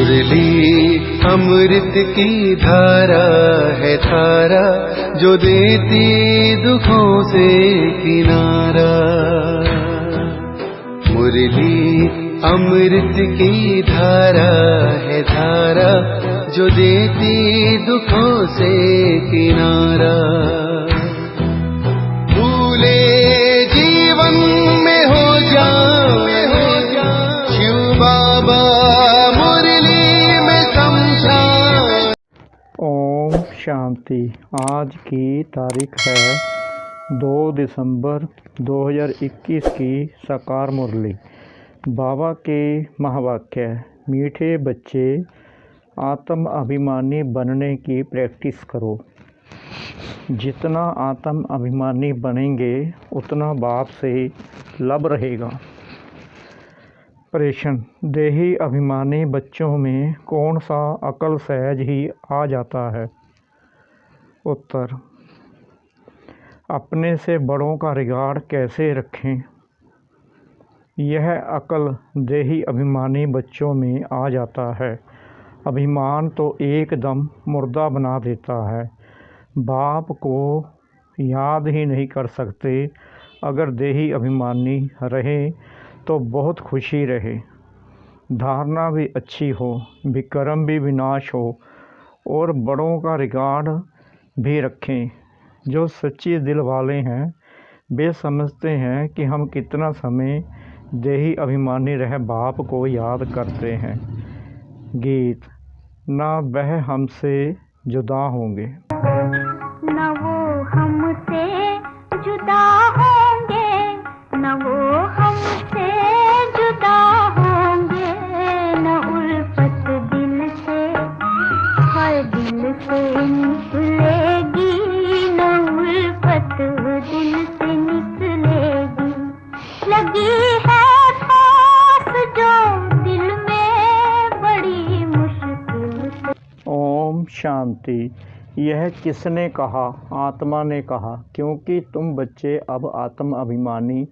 मुरली अमृत की धारा है धारा, जो देती दुखों से किनारा। मुरली अमृत की धारा है धारा, जो देती दुखों से किनारा। भूले जीवन में हो जाए शिव बाबा मुरली में समझाए। ओम शांति। आज की तारीख है 2 दिसंबर 2021 की साकार मुरली। बाबा के महावाक्य। मीठे बच्चे, आत्म अभिमानी बनने की प्रैक्टिस करो। जितना आत्म अभिमानी बनेंगे उतना बाप से लब रहेगा। प्रश्न: देही अभिमानी बच्चों में कौन सा अकल सहज ही आ जाता है? उत्तर: अपने से बड़ों का रिगार्ड कैसे रखें। यह अकल देही अभिमानी बच्चों में आ जाता है। अभिमान तो एकदम मुर्दा बना देता है। बाप को याद ही नहीं कर सकते। अगर देही अभिमानी रहे तो बहुत खुशी रहे। धारणा भी अच्छी हो, विक्रम भी विनाश हो और बड़ों का रिगार्ड भी रखें। जो सच्चे दिल वाले हैं वे समझते हैं कि हम कितना समय देही अभिमानी रह बाप को याद करते हैं। गीत। ना वह हमसे जुदा होंगे, न वो हमसे जुदा होंगे, न वो हमसे जुदा होंगे, न उल्फत दिल से हर दिल से निकलेगी, न उल्फत दिल से निकलेगी। लगी है पास जो दिल में बड़ी मुश्किल से। ओम शांति। यह किसने कहा? आत्मा ने कहा, क्योंकि तुम बच्चे अब आत्म अभिमानी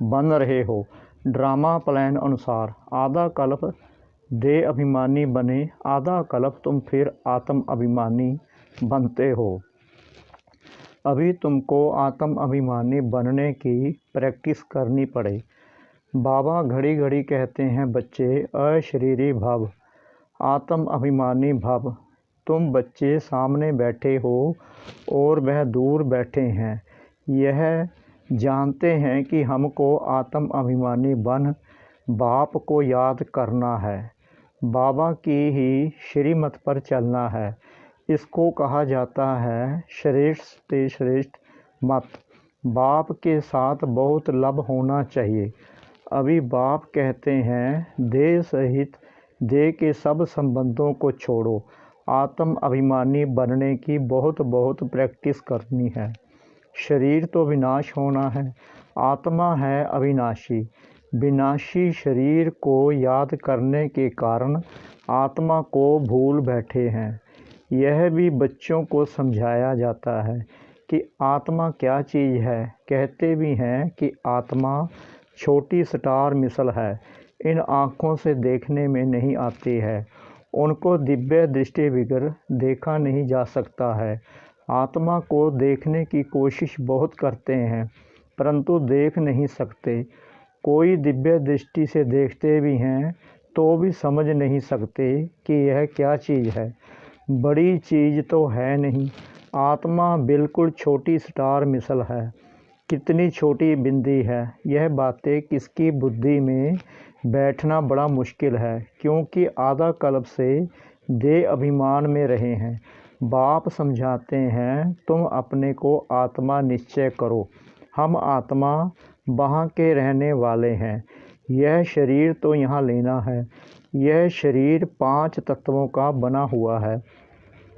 बन रहे हो। ड्रामा प्लान अनुसार आधा कल्प देह अभिमानी बने, आधा कल्प तुम फिर आत्म अभिमानी बनते हो। अभी तुमको आत्म अभिमानी बनने की प्रैक्टिस करनी पड़े। बाबा घड़ी घड़ी कहते हैं, बच्चे अशरीरी भव, आत्म अभिमानी भव। तुम बच्चे सामने बैठे हो और वह दूर बैठे हैं। यह जानते हैं कि हमको आत्म अभिमानी बन बाप को याद करना है, बाबा की ही श्रीमत पर चलना है। इसको कहा जाता है श्रेष्ठ से श्रेष्ठ मत। बाप के साथ बहुत लब होना चाहिए। अभी बाप कहते हैं, देह सहित देह के सब संबंधों को छोड़ो। आत्म अभिमानी बनने की बहुत प्रैक्टिस करनी है। शरीर तो विनाश होना है, आत्मा है अविनाशी। विनाशी शरीर को याद करने के कारण आत्मा को भूल बैठे हैं। यह भी बच्चों को समझाया जाता है कि आत्मा क्या चीज़ है। कहते भी हैं कि आत्मा छोटी स्टार मिसल है, इन आँखों से देखने में नहीं आती है। उनको दिव्य दृष्टि बगैर देखा नहीं जा सकता है। आत्मा को देखने की कोशिश बहुत करते हैं परंतु देख नहीं सकते। कोई दिव्य दृष्टि से देखते भी हैं तो भी समझ नहीं सकते कि यह क्या चीज़ है। बड़ी चीज़ तो है नहीं। आत्मा बिल्कुल छोटी स्टार मिसल है। कितनी छोटी बिंदी है। यह बातें किसकी बुद्धि में बैठना बड़ा मुश्किल है, क्योंकि आधा कल्प से देह अभिमान में रहे हैं। बाप समझाते हैं, तुम अपने को आत्मा निश्चय करो। हम आत्मा वहाँ के रहने वाले हैं। यह शरीर तो यहाँ लेना है। यह शरीर 5 तत्वों का बना हुआ है।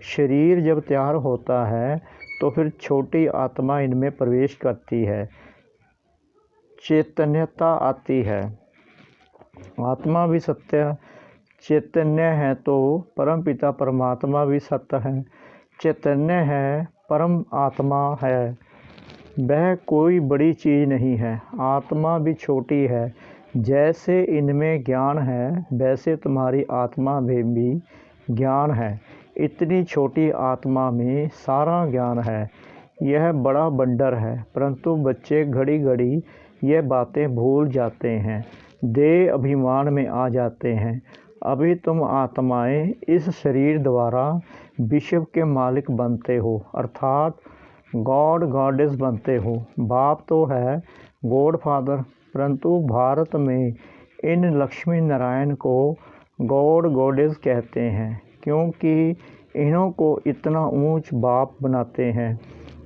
शरीर जब तैयार होता है तो फिर छोटी आत्मा इनमें प्रवेश करती है, चैतन्यता आती है। आत्मा भी सत्य चैतन्य है तो परम पिता परमात्मा भी सत्य है, चैतन्य है, परम आत्मा है। वह कोई बड़ी चीज़ नहीं है। आत्मा भी छोटी है, जैसे इनमें ज्ञान है वैसे तुम्हारी आत्मा में भी ज्ञान है। इतनी छोटी आत्मा में सारा ज्ञान है। यह बड़ा बंडर है, परंतु बच्चे घड़ी घड़ी यह बातें भूल जाते हैं, देह अभिमान में आ जाते हैं। अभी तुम आत्माएं इस शरीर द्वारा विश्व के मालिक बनते हो, अर्थात गॉड गॉडेस बनते हो। बाप तो है गॉड फादर, परंतु भारत में इन लक्ष्मी नारायण को गॉड गॉडेस कहते हैं, क्योंकि इन्हों को इतना ऊंच बाप बनाते हैं।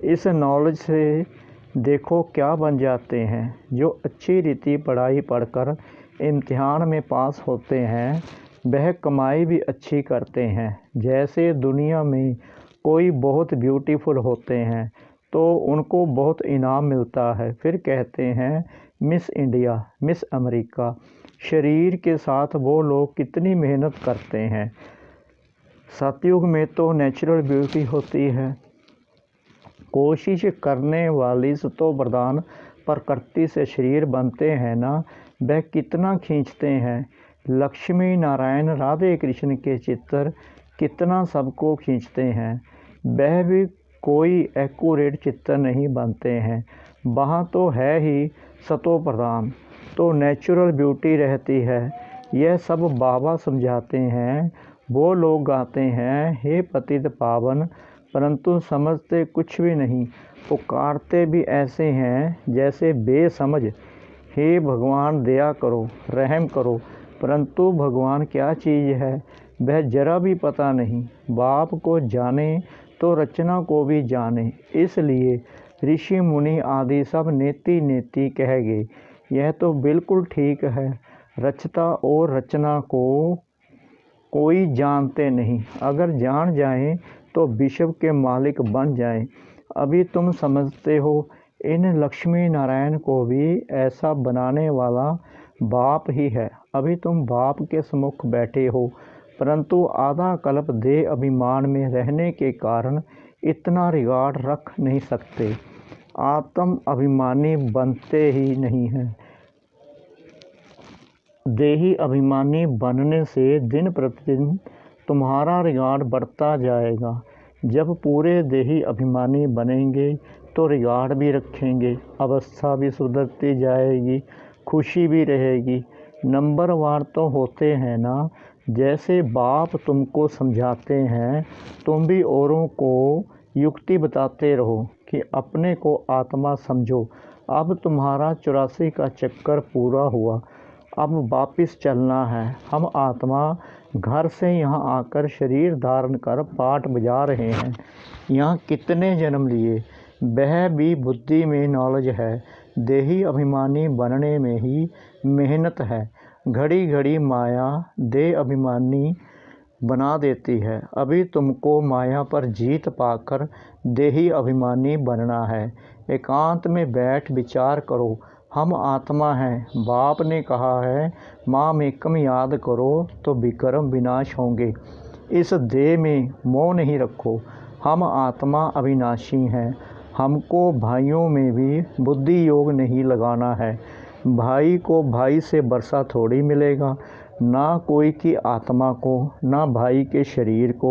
इस नॉलेज से देखो क्या बन जाते हैं। जो अच्छी रीति पढ़ाई पढ़कर इम्तिहान में पास होते हैं वह कमाई भी अच्छी करते हैं। जैसे दुनिया में कोई बहुत ब्यूटीफुल होते हैं तो उनको बहुत इनाम मिलता है, फिर कहते हैं मिस इंडिया, मिस अमेरिका। शरीर के साथ वो लोग कितनी मेहनत करते हैं। सतयुग में तो नेचुरल ब्यूटी होती है। कोशिश करने वाली सतो प्रधान प्रकृति से शरीर बनते हैं ना, वह कितना खींचते हैं। लक्ष्मी नारायण राधे कृष्ण के चित्र कितना सबको खींचते हैं। वह भी कोई एक्यूरेट चित्र नहीं बनते हैं। वहाँ तो है ही सतो प्रधान, तो नेचुरल ब्यूटी रहती है। यह सब बाबा समझाते हैं। वो लोग गाते हैं हे पतित पावन, परंतु समझते कुछ भी नहीं। पुकारते भी ऐसे हैं जैसे बेसमझ, हे भगवान दया करो, रहम करो, परंतु भगवान क्या चीज़ है वह जरा भी पता नहीं। बाप को जाने तो रचना को भी जाने, इसलिए ऋषि मुनि आदि सब नेति नेति कह गए। यह तो बिल्कुल ठीक है। रचता और रचना को कोई जानते नहीं, अगर जान जाएं तो विश्व के मालिक बन जाएं। अभी तुम समझते हो इन लक्ष्मी नारायण को भी ऐसा बनाने वाला बाप ही है। अभी तुम बाप के सम्मुख बैठे हो, परंतु आधा कल्प देह अभिमान में रहने के कारण इतना रिगार्ड रख नहीं सकते। आत्म अभिमानी बनते ही नहीं हैं। देही अभिमानी बनने से दिन प्रतिदिन तुम्हारा रिगार्ड बढ़ता जाएगा। जब पूरे देही अभिमानी बनेंगे तो रिगार्ड भी रखेंगे, अवस्था भी सुधरती जाएगी, खुशी भी रहेगी। नंबर वार तो होते हैं ना। जैसे बाप तुमको समझाते हैं, तुम भी औरों को युक्ति बताते रहो कि अपने को आत्मा समझो। अब तुम्हारा 84 का चक्कर पूरा हुआ, अब वापिस चलना है। हम आत्मा घर से यहाँ आकर शरीर धारण कर पाठ बजा रहे हैं। यहाँ कितने जन्म लिए, वह भी बुद्धि में नॉलेज है। देही अभिमानी बनने में ही मेहनत है। घड़ी घड़ी माया देह अभिमानी बना देती है। अभी तुमको माया पर जीत पाकर देही अभिमानी बनना है। एकांत में बैठ विचार करो, हम आत्मा हैं। बाप ने कहा है माम एकम याद करो तो विक्रम विनाश होंगे। इस देह में मोह नहीं रखो। हम आत्मा अविनाशी हैं। हमको भाइयों में भी बुद्धि योग नहीं लगाना है। भाई को भाई से वर्षा थोड़ी मिलेगा। ना कोई की आत्मा को ना भाई के शरीर को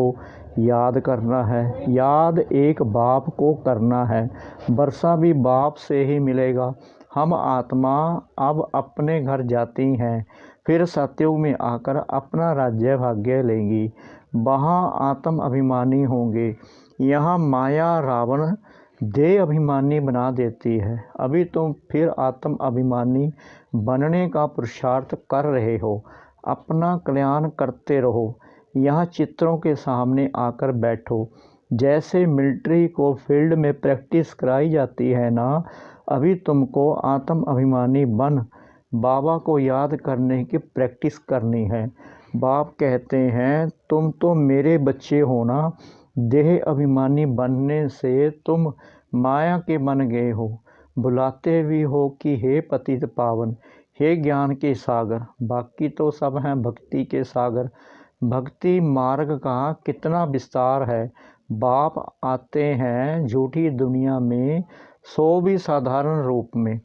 याद करना है। याद एक बाप को करना है। वर्षा भी बाप से ही मिलेगा। हम आत्मा अब अपने घर जाती हैं, फिर सतयुग में आकर अपना राज्य भाग्य लेंगी। वहाँ आत्म अभिमानी होंगे। यहाँ माया रावण देह अभिमानी बना देती है। अभी तुम फिर आत्म अभिमानी बनने का पुरुषार्थ कर रहे हो। अपना कल्याण करते रहो। यहाँ चित्रों के सामने आकर बैठो। जैसे मिलिट्री को फील्ड में प्रैक्टिस कराई जाती है ना, अभी तुमको आत्म अभिमानी बन बाबा को याद करने की प्रैक्टिस करनी है। बाप कहते हैं तुम तो मेरे बच्चे हो ना। देह अभिमानी बनने से तुम माया के बन गए हो। बुलाते भी हो कि हे पतित पावन, हे ज्ञान के सागर। बाकी तो सब हैं भक्ति के सागर। भक्ति मार्ग का कितना विस्तार है। बाप आते हैं झूठी दुनिया में, सो भी साधारण रूप में।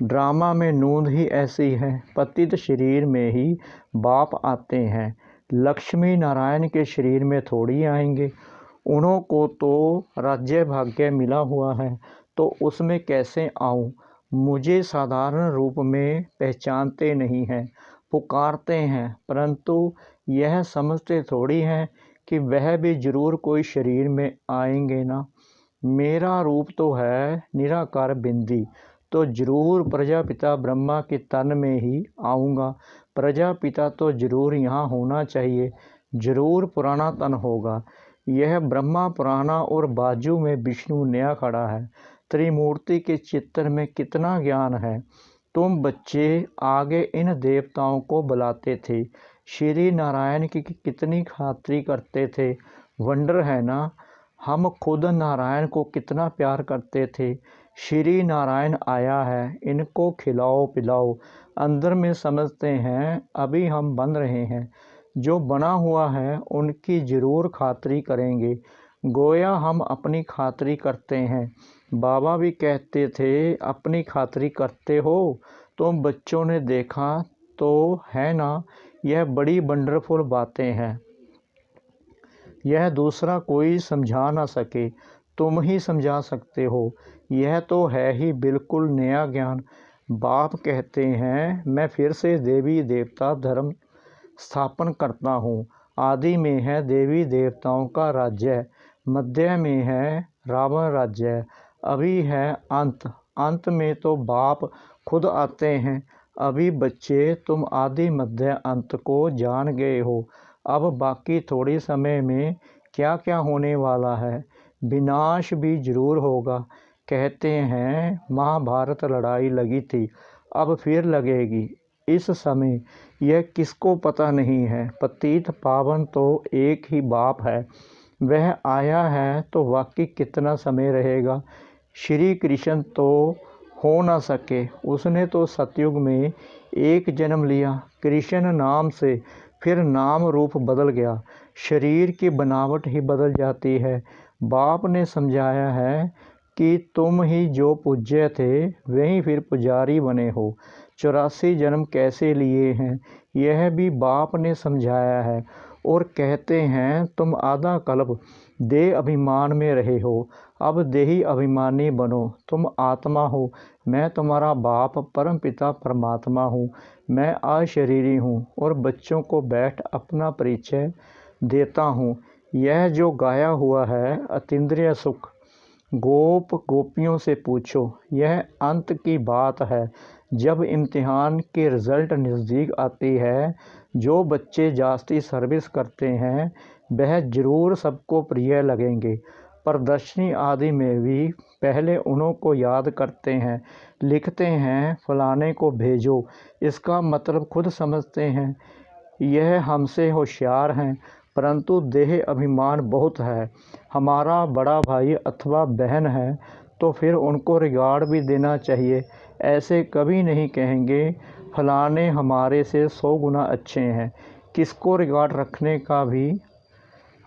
ड्रामा में नूंद ही ऐसी है, पतित शरीर में ही बाप आते हैं, लक्ष्मी नारायण के शरीर में थोड़ी आएंगे। उन्हों को तो राज्य भाग्य मिला हुआ है, तो उसमें कैसे आऊँ? मुझे साधारण रूप में पहचानते नहीं हैं, पुकारते हैं, परंतु यह समझते थोड़ी हैं कि वह भी जरूर कोई शरीर में आएंगे ना। मेरा रूप तो है निराकार बिंदी, तो जरूर प्रजापिता ब्रह्मा के तन में ही आऊँगा। प्रजापिता तो जरूर यहाँ होना चाहिए, जरूर पुराना तन होगा। यह ब्रह्मा पुराना और बाजू में विष्णु नया खड़ा है। त्रिमूर्ति के चित्र में कितना ज्ञान है। तुम बच्चे आगे इन देवताओं को बुलाते थे, श्री नारायण की कितनी खातिरी करते थे। वंडर है ना, हम खुद नारायण को कितना प्यार करते थे। श्री नारायण आया है, इनको खिलाओ पिलाओ। अंदर में समझते हैं अभी हम बन रहे हैं, जो बना हुआ है उनकी ज़रूर खातिरी करेंगे। गोया हम अपनी खातिरी करते हैं। बाबा भी कहते थे अपनी खातिरी करते हो। तुम बच्चों ने देखा तो है ना, यह बड़ी वंडरफुल बातें हैं। यह दूसरा कोई समझा ना सके, तुम ही समझा सकते हो। यह तो है ही बिल्कुल नया ज्ञान। बाप कहते हैं मैं फिर से देवी देवता धर्म स्थापन करता हूँ। आदि में है देवी देवताओं का राज्य, मध्य में है रावण राज्य, अभी है अंत। अंत में तो बाप खुद आते हैं। अभी बच्चे तुम आदि मध्य अंत को जान गए हो। अब बाकी थोड़ी समय में क्या क्या होने वाला है। विनाश भी जरूर होगा। कहते हैं महाभारत लड़ाई लगी थी, अब फिर लगेगी। इस समय यह किसको पता नहीं है। पतित पावन तो एक ही बाप है, वह आया है तो वाकई कितना समय रहेगा। श्री कृष्ण तो हो ना सके, उसने तो सतयुग में एक जन्म लिया कृष्ण नाम से, फिर नाम रूप बदल गया, शरीर की बनावट ही बदल जाती है। बाप ने समझाया है कि तुम ही जो पूज्य थे वहीं फिर पुजारी बने हो। 84 जन्म कैसे लिए हैं यह भी बाप ने समझाया है। और कहते हैं तुम आधा कल्प देह अभिमान में रहे हो, अब देही अभिमानी बनो। तुम आत्मा हो, मैं तुम्हारा बाप परम पिता परमात्मा हूँ, मैं अशरीरी हूँ और बच्चों को बैठ अपना परिचय देता हूँ। यह जो गाया हुआ है अतीन्द्रिय सुख, गोप गोपियों से पूछो, यह अंत की बात है। जब इम्तिहान के रिज़ल्ट नज़दीक आती है, जो बच्चे जास्ती सर्विस करते हैं वह ज़रूर सबको प्रिय लगेंगे। प्रदर्शनी आदि में भी पहले उन्हों को याद करते हैं, लिखते हैं फलाने को भेजो। इसका मतलब खुद समझते हैं यह हमसे होशियार हैं, परंतु देह अभिमान बहुत है। हमारा बड़ा भाई अथवा बहन है तो फिर उनको रिगार्ड भी देना चाहिए। ऐसे कभी नहीं कहेंगे फलाने हमारे से 100 गुना अच्छे हैं। किसको रिगार्ड रखने का भी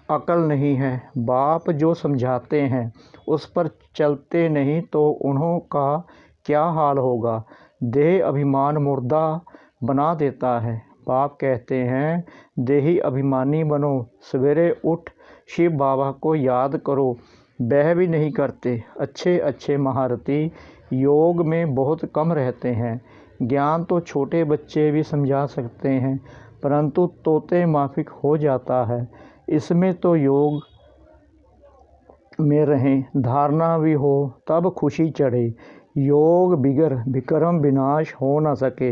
अकल नहीं है। बाप जो समझाते हैं उस पर चलते नहीं तो उन्हों का क्या हाल होगा। देह अभिमान मुर्दा बना देता है। बाप कहते हैं देही अभिमानी बनो, सवेरे उठ शिव बाबा को याद करो। वह भी नहीं करते। अच्छे अच्छे महारथी योग में बहुत कम रहते हैं। ज्ञान तो छोटे बच्चे भी समझा सकते हैं, परंतु तोते माफिक हो जाता है। इसमें तो योग में रहें, धारणा भी हो तब खुशी चढ़े। योग बिगर विक्रम विनाश हो न सके।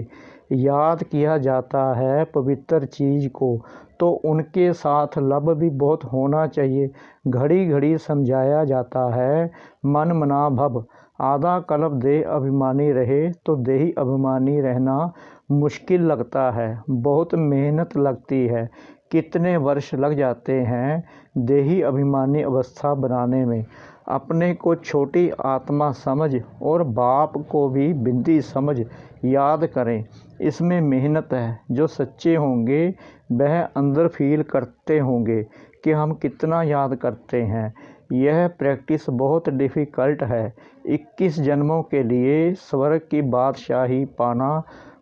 याद किया जाता है पवित्र चीज़ को तो उनके साथ लब भी बहुत होना चाहिए। घड़ी घड़ी समझाया जाता है मन मना भव। आधा कल्प देह अभिमानी रहे तो देही अभिमानी रहना मुश्किल लगता है, बहुत मेहनत लगती है। कितने वर्ष लग जाते हैं देही अभिमानी अवस्था बनाने में। अपने को छोटी आत्मा समझ और बाप को भी बिंदी समझ याद करें। इसमें मेहनत है। जो सच्चे होंगे वह अंदर फील करते होंगे कि हम कितना याद करते हैं। यह प्रैक्टिस बहुत डिफ़िकल्ट है। 21 जन्मों के लिए स्वर्ग की बादशाही पाना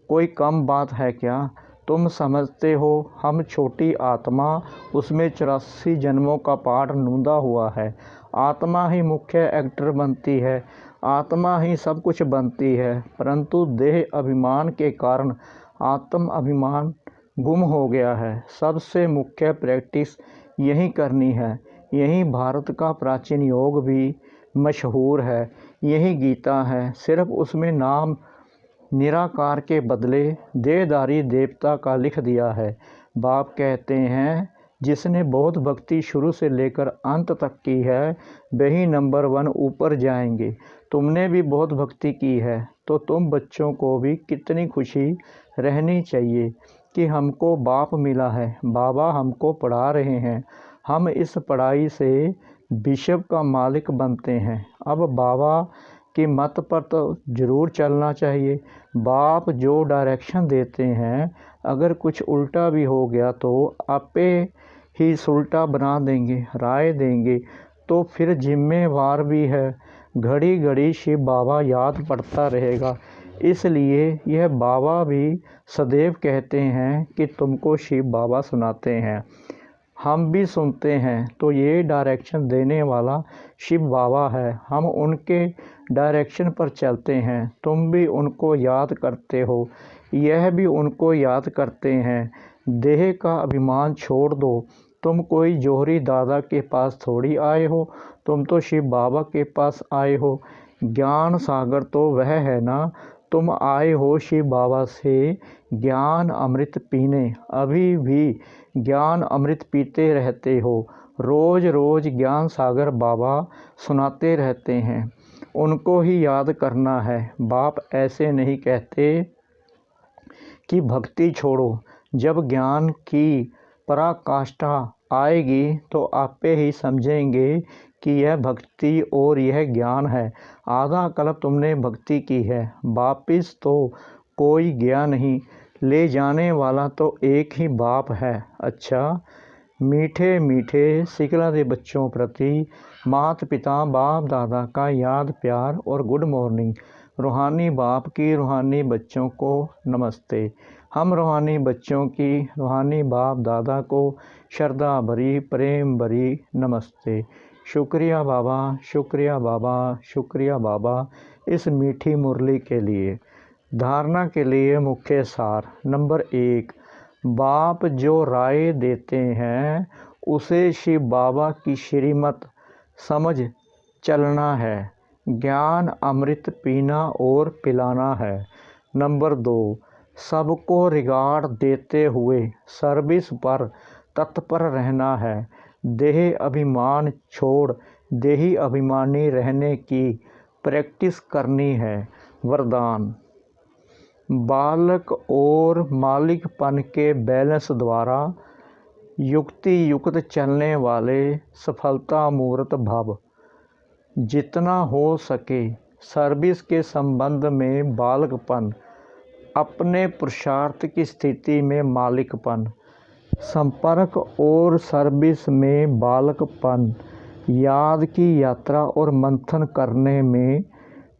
कोई कम बात है क्या? तुम समझते हो हम छोटी आत्मा, उसमें 84 जन्मों का पाठ नूंदा हुआ है। आत्मा ही मुख्य एक्टर बनती है, आत्मा ही सब कुछ बनती है, परंतु देह अभिमान के कारण आत्म अभिमान गुम हो गया है। सबसे मुख्य प्रैक्टिस यही करनी है। यही भारत का प्राचीन योग भी मशहूर है, यही गीता है, सिर्फ उसमें नाम निराकार के बदले देहधारी देवता का लिख दिया है। बाप कहते हैं जिसने बहुत भक्ति शुरू से लेकर अंत तक की है वही नंबर 1 ऊपर जाएंगे। तुमने भी बहुत भक्ति की है तो तुम बच्चों को भी कितनी खुशी रहनी चाहिए कि हमको बाप मिला है, बाबा हमको पढ़ा रहे हैं, हम इस पढ़ाई से विश्व का मालिक बनते हैं। अब बाबा की मत पर तो ज़रूर चलना चाहिए। बाप जो डायरेक्शन देते हैं, अगर कुछ उल्टा भी हो गया तो आपे ही सुलटा बना देंगे, राय देंगे, तो फिर जिम्मेवार भी है। घड़ी घड़ी शिव बाबा याद पड़ता रहेगा। इसलिए यह बाबा भी सदैव कहते हैं कि तुमको शिव बाबा सुनाते हैं, हम भी सुनते हैं, तो ये डायरेक्शन देने वाला शिव बाबा है। हम उनके डायरेक्शन पर चलते हैं। तुम भी उनको याद करते हो, यह भी उनको याद करते हैं। देह का अभिमान छोड़ दो। तुम कोई जोहरी दादा के पास थोड़ी आए हो, तुम तो शिव बाबा के पास आए हो। ज्ञान सागर तो वह है ना, तुम आए हो शिव बाबा से ज्ञान अमृत पीने। अभी भी ज्ञान अमृत पीते रहते हो। रोज़ रोज़ ज्ञान सागर बाबा सुनाते रहते हैं, उनको ही याद करना है। बाप ऐसे नहीं कहते कि भक्ति छोड़ो। जब ज्ञान की पराकाष्ठा आएगी तो आपे ही समझेंगे कि यह भक्ति और यह ज्ञान है। आधा कल्प तुमने भक्ति की है, वापिस तो कोई गया नहीं, ले जाने वाला तो एक ही बाप है। अच्छा, मीठे मीठे सिखलाते बच्चों प्रति माता पिता बाप दादा का याद प्यार और गुड मॉर्निंग। रूहानी बाप की रूहानी बच्चों को नमस्ते। हम रूहानी बच्चों की रूहानी बाप दादा को श्रद्धा भरी प्रेम भरी नमस्ते। शुक्रिया बाबा, शुक्रिया बाबा, शुक्रिया बाबा इस मीठी मुरली के लिए। धारणा के लिए मुख्य सार नंबर 1, बाप जो राय देते हैं उसे शिव बाबा की श्रीमत समझ चलना है। ज्ञान अमृत पीना और पिलाना है। नंबर 2, सबको रिगार्ड देते हुए सर्विस पर तत्पर रहना है। देह अभिमान छोड़ देही अभिमानी रहने की प्रैक्टिस करनी है। वरदान, बालक और मालिकपन के बैलेंस द्वारा युक्ति युक्त चलने वाले सफलता मूर्त भव। जितना हो सके सर्विस के संबंध में बालकपन, अपने पुरुषार्थ की स्थिति में मालिकपन, संपर्क और सर्विस में बालकपन, याद की यात्रा और मंथन करने में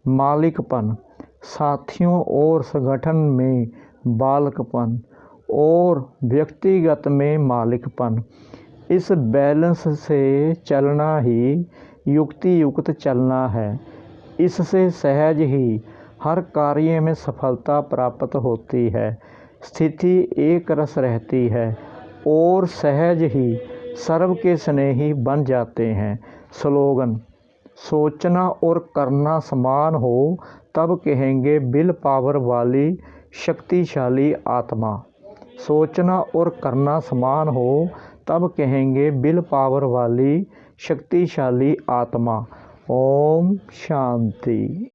मालिकपन, साथियों और संगठन में बालकपन और व्यक्तिगत में मालिकपन। इस बैलेंस से चलना ही युक्ति युक्त चलना है। इससे सहज ही हर कार्य में सफलता प्राप्त होती है, स्थिति एक रस रहती है और सहज ही सर्व के स्नेही बन जाते हैं। स्लोगन, सोचना और करना समान हो तब कहेंगे विल पावर वाली शक्तिशाली आत्मा। सोचना और करना समान हो तब कहेंगे विल पावर वाली शक्तिशाली आत्मा। ओम शांति।